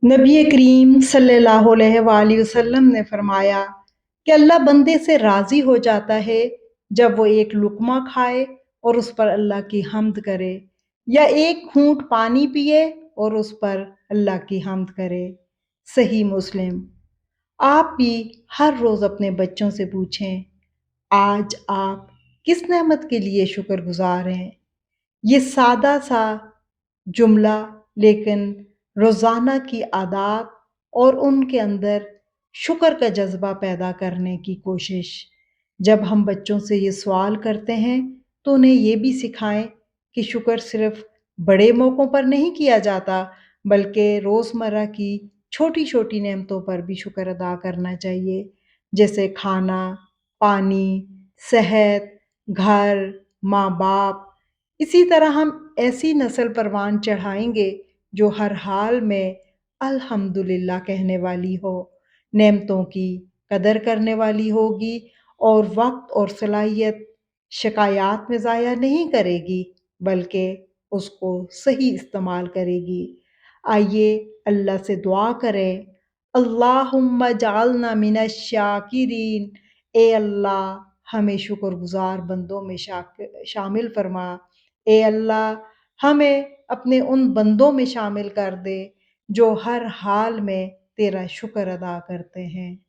नबी करीम सल्लल्लाहु अलैहि वसल्लम ने फरमाया कि अल्लाह बंदे से राज़ी हो जाता है जब वो एक लुक़मा खाए और उस पर अल्लाह की हम्द करे, या एक घूंट पानी पिए और उस पर अल्लाह की हम्द करे। सही मुस्लिम। आप भी हर रोज़ अपने बच्चों से पूछें, आज आप किस नेमत के लिए शुक्रगुजार हैं? ये सादा सा जुमला, लेकिन रोज़ाना की आदत और उनके अंदर शुक्र का जज़्बा पैदा करने की कोशिश। जब हम बच्चों से ये सवाल करते हैं तो उन्हें ये भी सिखाएं कि शुक्र सिर्फ बड़े मौक़ों पर नहीं किया जाता, बल्कि रोज़मर्रा की छोटी-छोटी नेमतों पर भी शुक्र अदा करना चाहिए, जैसे खाना, पानी, सेहत, घर, माँ-बाप। इसी तरह हम ऐसी नस्ल परवान चढ़ाएँगे जो हर हाल में अल्हम्दुलिल्लाह कहने वाली हो, नेमतों की कदर करने वाली होगी और वक़्त और सलाहियत शिकायत में ज़ाया नहीं करेगी, बल्कि उसको सही इस्तेमाल करेगी। आइए अल्लाह से दुआ करें, अल्लाहुम्मा जअलना मिनश शाकिरीन। ए अल्लाह हमें शुक्रगुज़ार बंदों में शामिल फरमा। ए अल्लाह हमें अपने उन बंदों में शामिल कर दे जो हर हाल में तेरा शुक्र अदा करते हैं।